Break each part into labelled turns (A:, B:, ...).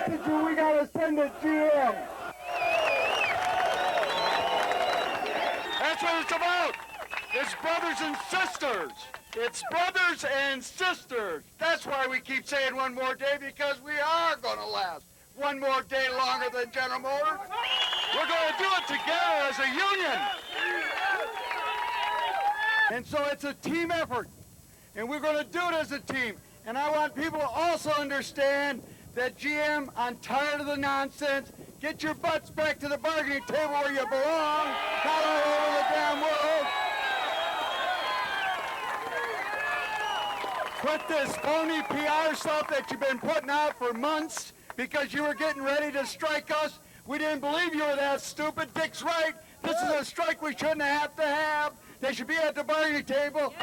A: message we got to send to GM.
B: That's what it's about. It's brothers and sisters. It's brothers and sisters. That's why we keep saying one more day, because we are going to last one more day longer than General Motors. We're going to do it together as a union. And so it's a team effort, and we're going to do it as a team. And I want people to also understand that GM, I'm tired of the nonsense. Get your butts back to the bargaining table where you belong, not all over the damn world. Quit this phony PR stuff that you've been putting out for months because you were getting ready to strike us. We didn't believe you were that stupid. Dick's right. This is a strike we shouldn't have to have. They should be at the bargaining table.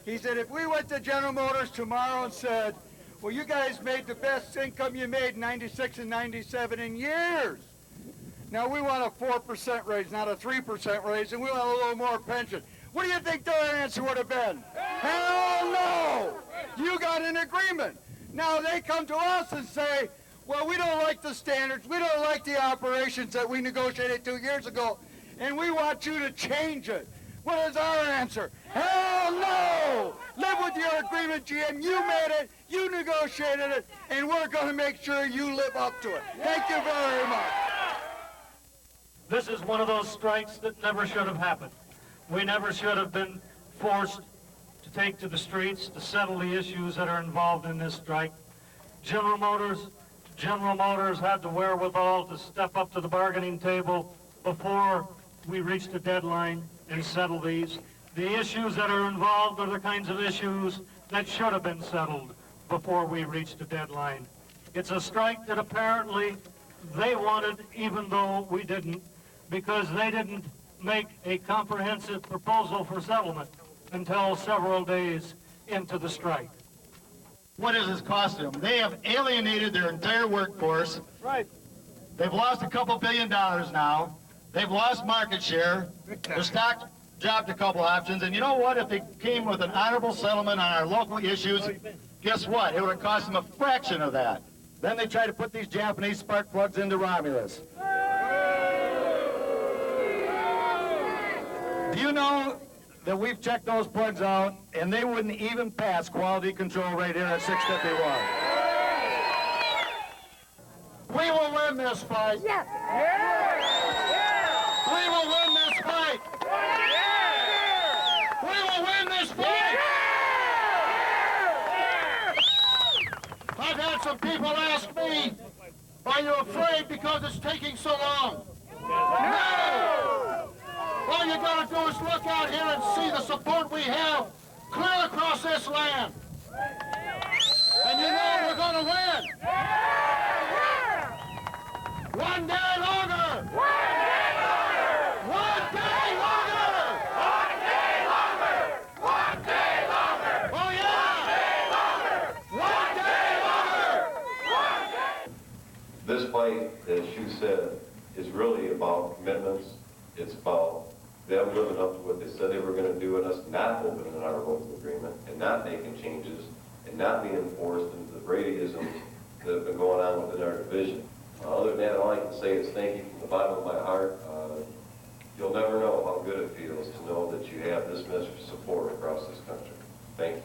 B: He said, if we went to General Motors tomorrow and said, well, you guys made the best income you made in 96 and 97 in years. Now we want a 4% raise, not a 3% raise, and we want a little more pension. What do you think their answer would have been? Hell no! You got an agreement. Now they come to us and say, well, we don't like the standards, we don't like the operations that we negotiated 2 years ago, and we want you to change it. What is our answer? Hell no! Live with your agreement, GM. You made it, you negotiated it, and we're going to make sure you live up to it. Thank you very much.
C: This is one of those strikes that never should have happened. We never should have been forced to take to the streets to settle the issues that are involved in this strike. General Motors had the wherewithal to step up to the bargaining table before we reached a deadline and settle these. The issues that are involved are the kinds of issues that should have been settled before we reached a deadline. It's a strike that apparently they wanted, even though we didn't, because they didn't make a comprehensive proposal for settlement until several days into the strike.
D: What is this costing them? They have alienated their entire workforce.
A: Right.
D: They've lost a couple $1 billion now. They've lost market share. Their stock dropped a couple options. And you know what? If they came with an honorable settlement on our local issues, guess what? It would have cost them a fraction of that. Then they try to put these Japanese spark plugs into Romulus. Do you know that we've checked those plugs out and they wouldn't even pass quality control right here at 651? We will win this fight.
A: Yes.
D: We will win this fight. We will win this fight. I've had some people ask me, are you afraid because it's taking so long? No! All you gotta do is look out here and see the support we have clear across this land. And you know we're gonna win. One day longer. One day longer. One day longer. One day longer. One day longer. Oh yeah. One day longer. One day.
E: This fight, as you said, is really about commitments. It's about them living up to what they said they were going to do and us not opening our local agreement and not making changes and not being forced into the Bradyisms that have been going on within our division. Other than that, all I can say is thank you from the bottom of my heart. You'll never know how good it feels to know that you have this much support across this country. Thank you.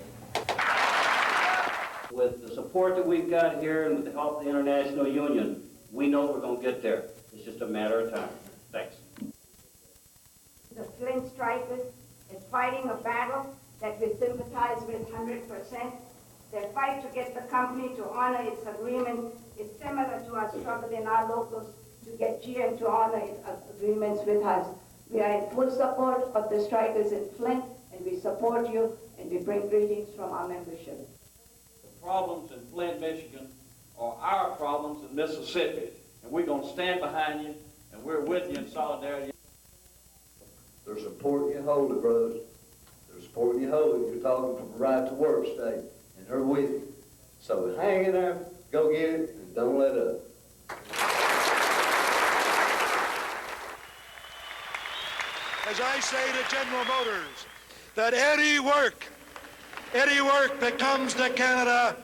F: With the support that we've got here and with the help of the International Union, we know we're going to get there. It's just a matter of time. Thanks.
G: The Flint strikers is fighting a battle that we sympathize with 100%. Their fight to get the company to honor its agreement is similar to our struggle in our locals to get GM to honor its agreements with us. We are in full support of the strikers in Flint, and we support you, and we bring greetings from our membership.
F: The problems in Flint, Michigan are our problems in Mississippi, and we're going to stand behind you, and we're with you in solidarity.
H: They're supporting you wholly, brothers. They're supporting you wholly. You're talking from a right to work state, and they're with you. So hang in there, go get it, and don't let up.
B: As I say to General Motors, that any work that comes to Canada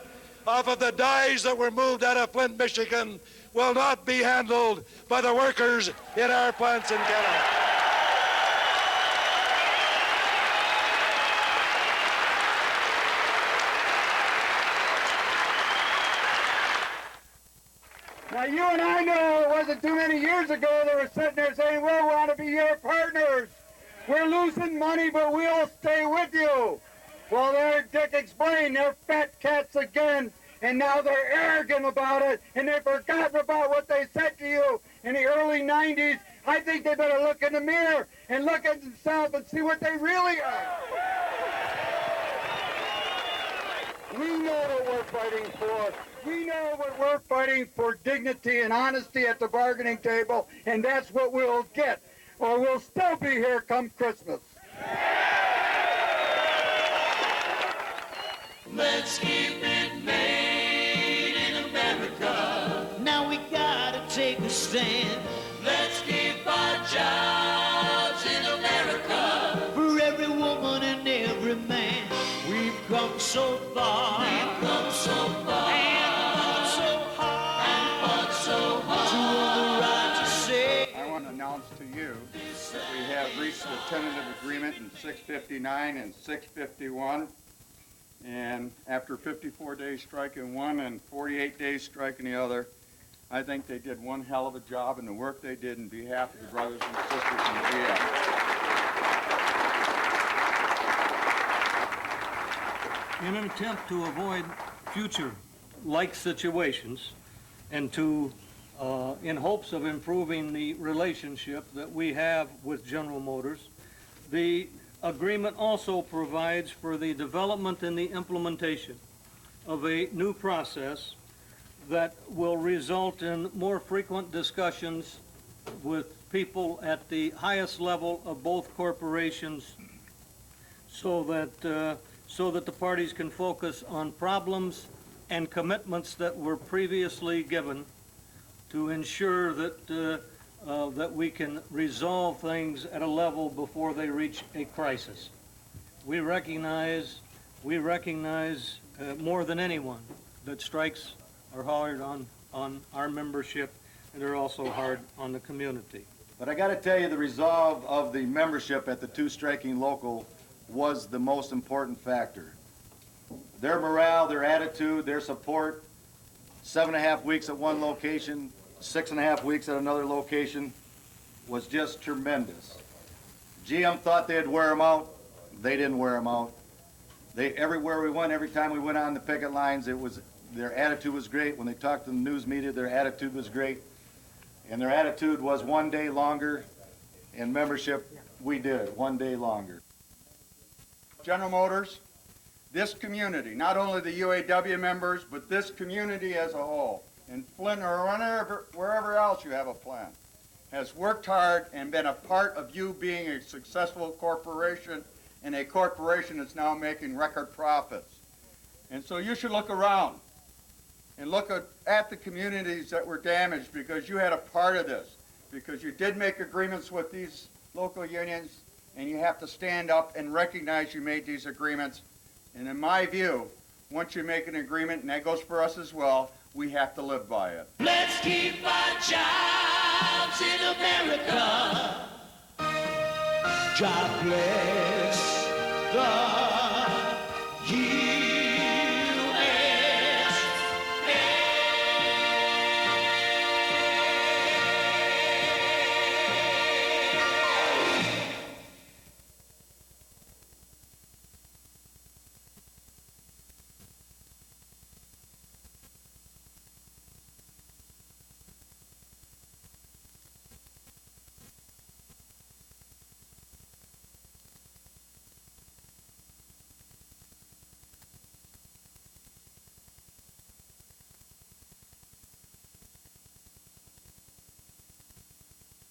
I: off of the dyes that were moved out of Flint, Michigan will not be handled by the workers in our plants in Canada.
B: Now, you and I know it wasn't too many years ago they were sitting there saying, we want to be your partners. We're losing money, but we'll stay with you. Well, there Dick explained, they're fat cats again, and now they're arrogant about it, and they've forgotten about what they said to you in the early 90s. I think they better look in the mirror and look at themselves and see what they really are. We know what we're fighting for. We know what we're fighting for, dignity and honesty at the bargaining table, and that's what we'll get, or we'll still be here come Christmas.
J: Let's keep it made in America. Now we gotta take a stand. Let's keep our jobs in America. For every woman and every man. We've come so far. We've come so far. And fought so hard. And fought so hard. To earn the right to say.
B: I want to announce to you that we have reached a tentative agreement in 659 and 651. And after 54 days striking one and 48 days striking the other, I think they did one hell of a job in the work they did in behalf of the brothers and sisters in GM.
C: In an attempt to avoid future like situations and to, in hopes of improving the relationship that we have with General Motors, the agreement also provides for the development and the implementation of a new process that will result in more frequent discussions with people at the highest level of both corporations so that the parties can focus on problems and commitments that were previously given to ensure that that we can resolve things at a level before they reach a crisis. We recognize more than anyone that strikes are hard on our membership, and they're also hard on the community.
K: But I got to tell you, the resolve of the membership at the two striking local was the most important factor. Their morale, their attitude, their support, 7.5 weeks at one location, 6.5 weeks at another location, was just tremendous. GM thought they'd wear them out. They didn't wear them out. Everywhere we went, every time we went on the picket lines, their attitude was great. When they talked to the news media, their attitude was great. And their attitude was one day longer. In membership, we did it, one day longer.
B: General Motors, this community, not only the UAW members, but this community as a whole, in Flint or wherever else you have a plant, has worked hard and been a part of you being a successful corporation, and a corporation that's now making record profits. And so you should look around and look at the communities that were damaged because you had a part of this, because you did make agreements with these local unions, and you have to stand up and recognize you made these agreements. And in my view, once you make an agreement, and that goes for us as well, we have to live by it.
J: Let's keep our jobs in America. God bless the